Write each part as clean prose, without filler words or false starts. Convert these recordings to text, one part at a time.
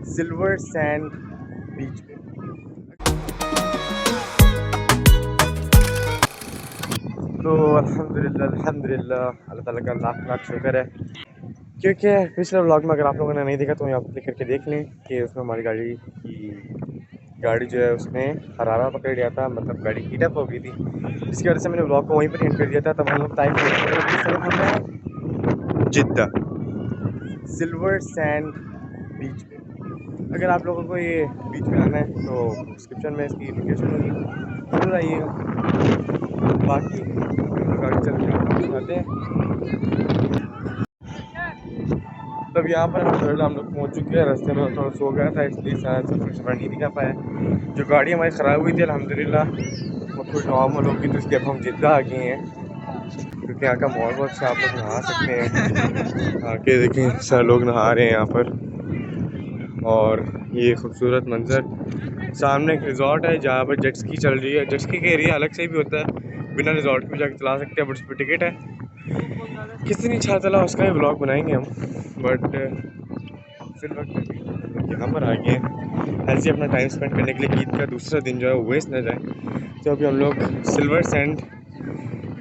Silver sand beach पे। तो अल्हम्दुलिल्लाह अल्लाह ताला का लाख लाख शुक्र है, क्योंकि पिछले व्लॉग में अगर आप लोगों ने नहीं देखा तो यहाँ पर क्लिक करके देख लें कि उसमें हमारी गाड़ी जो है उसने हरारा पकड़ लिया था, मतलब गाड़ी हीट अप हो गई थी, जिसकी वजह से मैंने व्लॉग को वहीं पर एंड कर दिया था। तब हम लोग टाइम जिद्दा सिल्वर सैंड बीच पे। अगर आप लोगों को ये बीच में आना है तो डिस्क्रिप्शन में इसकी लोकेशन होगी, जरूर आइएगा। बाकी गाड़ी चल के आपको दिखाते हैं। तब यहाँ पर हम लोग पहुँच चुके हैं। रास्ते में थोड़ा सो गया था, इसलिए शायद सफ़र नहीं दिखा पाया। जो गाड़ी हमारी ख़राब हुई थी अल्हम्दुलिल्लाह वो थोड़ी नॉर्मल होगी, तो इसलिए अब हम जिद्दा आ गए हैं, क्योंकि यहाँ का माहौल बहुत अच्छा, आप लोग नहा सकते हैं आके देखें, सारे लोग नहा रहे हैं यहाँ पर। और ये खूबसूरत मंज़र, सामने एक रिजॉर्ट है जहाँ पर जेट स्की चल रही है। जेट स्की का एरिया अलग से भी होता है, बिना रिजॉर्ट पे जाकर चला सकते हैं, बट उस पर टिकट है। किसी नहीं चाह चला उसका भी ब्लॉग बनाएंगे हम, बट फिर वक्त यहाँ पर आ गए हैं ऐसे अपना टाइम स्पेंड करने के लिए। ईद का दूसरा दिन जो है वो वेस्ट न जाए, तो अभी हम लोग सिल्वर सैंड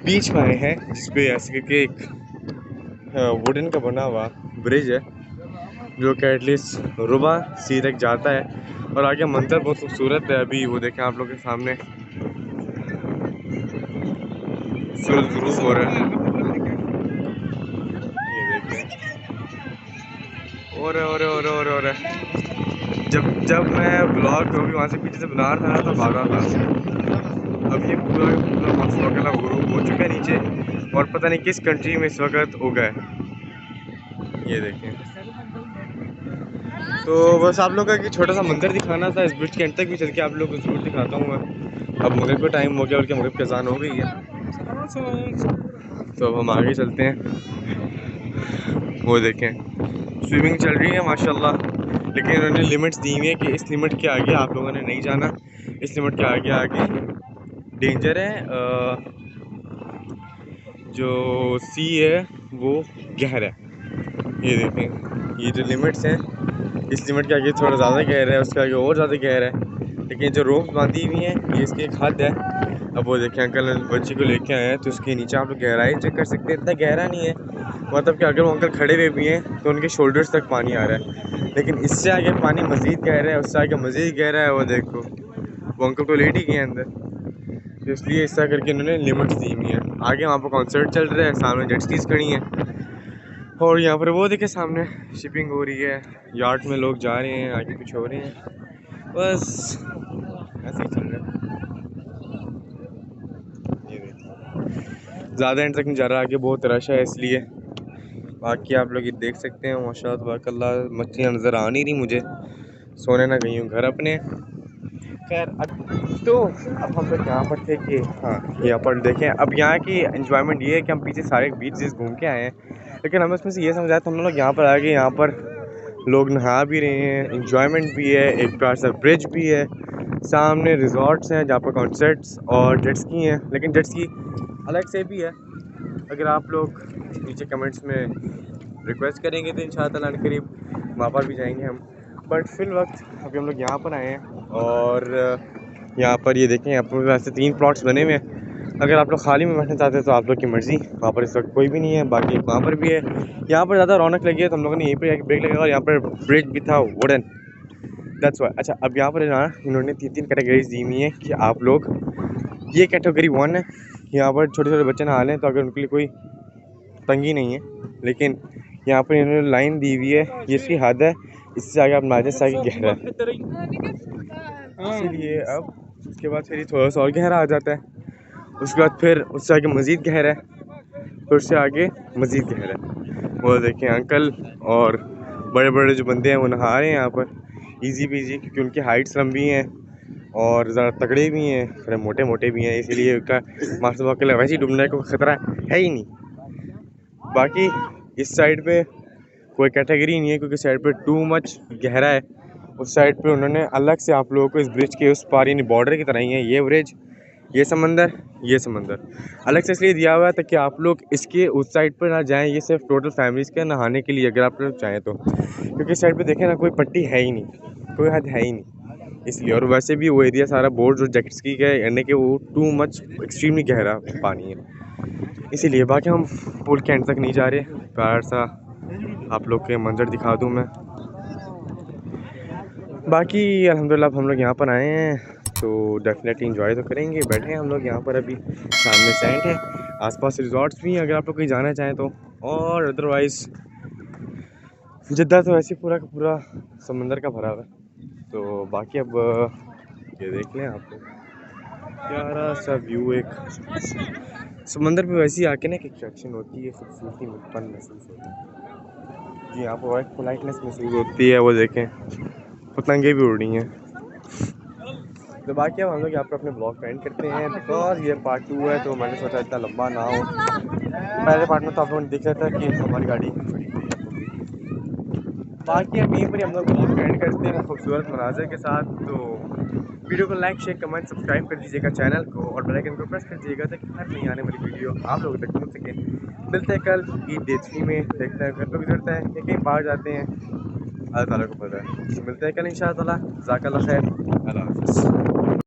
बीच में आए हैं, जिसपे ऐसे करके एक वुडन का बना हुआ ब्रिज है, जो कि एटलीस्ट रुबा सी तक जाता है। और आगे मंजर बहुत खूबसूरत है। अभी वो देखें आप लोग के सामने सूरज गुरूब हो रहा है, ये देखें। और जब मैं ब्लॉग जो भी वहाँ से पीछे से बना रहा था ना तो भागा था। अब ये पूरा माशाअल्लाह गुरूब हो चुका है नीचे, और पता नहीं किस कंट्री में इस वक्त उगा है, ये देखें। तो बस आप लोग का एक छोटा सा मंदिर दिखाना था, इस ब्रिज के एंड तक भी चल के आप लोग को जरूर दिखाता हूँ मैं। अब मगरिब का टाइम हो गया, बल्कि मगरिब की अज़ान हो गई है, तो अब हम आगे चलते हैं। वो देखें स्विमिंग चल रही है माशाल्लाह, लेकिन उन्होंने लिमिट्स दी हुई है कि इस लिमिट के आगे आप लोगों ने नहीं जाना, इस लिमिट के आगे डेंजर है। जो सी है वो गहरा है, ये देखें। ये जो लिमिट्स हैं, इस लिमिट के आगे थोड़ा ज़्यादा गहरा है, उसके आगे और ज़्यादा गहरा है, लेकिन जो रोप बांधी हुई हैं ये इसकी एक हद है। अब वो देखें अंकल बच्ची को लेके आए हैं, तो उसके नीचे आप लोग गहराई चेक कर सकते हैं। इतना गहरा नहीं है, मतलब कि अगर वो अंकल खड़े हुए भी हैं तो उनके शोल्डर्स तक पानी आ रहा है, लेकिन इससे आगे पानी मज़ीद गहरा है, उससे आगे मज़ीद गहरा है। वो देखो वो अंकल तो लेट ही गए अंदर, तो इसलिए इस तरह करके इन्होंने लिमिट्स दी हुई है। आगे वहाँ पर कॉन्सर्ट चल रहा है, सामने जेट स्कीज खड़ी हैं, और यहाँ पर वो देखे सामने शिपिंग हो रही है, यार्ड में लोग जा रहे हैं, आगे पीछे हो रहे हैं, बस ऐसे ही चल रहा है। ये देखिए ज़्यादा एंड तक नहीं जा रहा, आगे बहुत रश है इसलिए। बाकी आप लोग ये देख सकते हैं माशाअल्लाह तबारकल्लाह, मछलियाँ नज़र आ नहीं रही मुझे, सोने ना गई हूँ घर अपने। खैर तो अब हम लोग यहाँ पर थे कि हाँ यहाँ पर देखें। अब यहाँ की एंजॉयमेंट ये है कि हम पीछे सारे बीचेस घूम के आए हैं, लेकिन हमें उसमें से ये समझ आया तो हम लोग यहाँ पर आ गए। यहाँ पर लोग नहा भी रहे हैं, एंजॉयमेंट भी है, एक प्यार सा ब्रिज भी है, सामने रिजॉर्ट्स हैं जहाँ पर कॉन्सर्ट्स और जेट स्की हैं, लेकिन जेट स्की अलग से भी है। अगर आप लोग नीचे कमेंट्स में रिक्वेस्ट करेंगे तो इंशाअल्लाह करीब वहाँ पर भी जाएंगे हम, बट फिल वक्त अभी हम लोग यहाँ पर आए हैं। और यहाँ पर ये देखें, यहाँ पर वैसे 3 प्लॉट्स बने हुए हैं। अगर आप लोग खाली में बैठना चाहते हैं तो आप लोग की मर्ज़ी, वहाँ पर इस वक्त कोई भी नहीं है, बाकी वहाँ पर भी है। यहाँ पर ज़्यादा रौनक लगी है तो हम लोगों ने यहीं पर ब्रेक लगाया, और यहाँ पर ब्रिज भी था वुडन, दैट्स वाई। अच्छा अब यहाँ पर ना इन्होंने 3 कैटेगरीज दी हुई हैं कि आप लोग, ये कैटेगरी 1 है, यहाँ पर छोटे छोटे बच्चे नहा लें तो अगर उनके लिए कोई तंगी नहीं है, लेकिन यहाँ पर इन्होंने लाइन दी हुई है, ये इसकी हद है, इससे आगे आप नाजे से आगे गहरा है, इसीलिए अब उसके बाद फिर थोड़ा सा और गहरा आ जाता है, उसके बाद फिर उससे आगे मज़ीद गहरा है, फिर उससे आगे मज़ीद गहरा है। वो देखें अंकल और बड़े बड़े जो बंदे हैं वो नहा रहे हैं यहाँ पर इजी पीजी, क्योंकि उनकी हाइट्स लंबी हैं और ज़रा तगड़े भी हैं, थोड़े मोटे मोटे भी हैं, इसीलिए उनका मास्टर के लिए वैसे ही डूबने को ख़तरा है ही नहीं। बाकी इस साइड पे कोई कैटेगरी नहीं है, क्योंकि साइड पे टू मच गहरा है। उस साइड पे उन्होंने अलग से आप लोगों को इस ब्रिज के उस पार, यानी बॉर्डर की तरह ही है ये ब्रिज, ये समंदर, ये समंदर अलग से इसलिए दिया हुआ है ताकि आप लोग इसके उस साइड पर ना जाएं। ये सिर्फ टोटल फैमिलीज़ के नहाने के लिए अगर आप लोग चाहें तो, क्योंकि इस साइड पे देखें ना कोई पट्टी है ही नहीं, कोई हद है ही नहीं इसलिए। और वैसे भी वो एरिया सारा बोर्ड जो जेट स्की का यानी कि वो टू मच एक्सट्रीमली गहरा पानी है इसीलिए। बाकी हम पुल के एंड तक नहीं जा रहे, प्यार सा आप लोग के मंजर दिखा दूँ मैं। बाकी अल्हम्दुलिल्लाह हम लोग यहाँ पर आए हैं तो डेफिनेटली इंजॉय तो करेंगे। बैठे हैं हम लोग यहाँ पर, अभी सामने सेंट है, आसपास रिजॉर्ट्स भी हैं अगर आप लोग कहीं जाना चाहें तो। और अदरवाइज़ जिद्दा तो वैसे पूरा का पूरा समंदर का भरा हुआ है। तो बाकी अब ये देख लें आप लोग, प्यारा सा व्यू। एक समंदर पे वैसे ही आके ना एक एट्रैक्शन होती है, खूबसूरती मुतपन महसूस होती है जी, यहाँ पर एक पोलाइटनेस महसूस होती है। वो देखें पतंगे भी उड़ रही हैं। तो बाकी अब हम लोग यहाँ पर अपने ब्लॉग का एंड करते हैं बिकॉज ये पार्ट 2 है तो मैंने सोचा इतना लंबा ना हो। पहले पार्ट में तो आप लोगों ने देख रहा था कि हमारी गाड़ी खड़ी हुई है। बाकी अब यहीं पर हम लोग ब्लॉग का एंड करते हैं खूबसूरत मनाज़र के साथ। तो वीडियो को लाइक शेयर कमेंट सब्सक्राइब कर दीजिएगा चैनल को, और बेल आइकन को प्रेस कर दीजिएगा ताकि हर नई आने वाली वीडियो आप लोगों तक पहुँच सके। मिलते हैं कल ईद डे 3 में, देखते हैं घर पर गुजरता है कि कहीं बाहर जाते हैं, अल्लाह ताला को पता है। मिलते हैं कल इंशाअल्लाह। जज़ाकल्लाह खैर, अल्लाह हाफ़िज़।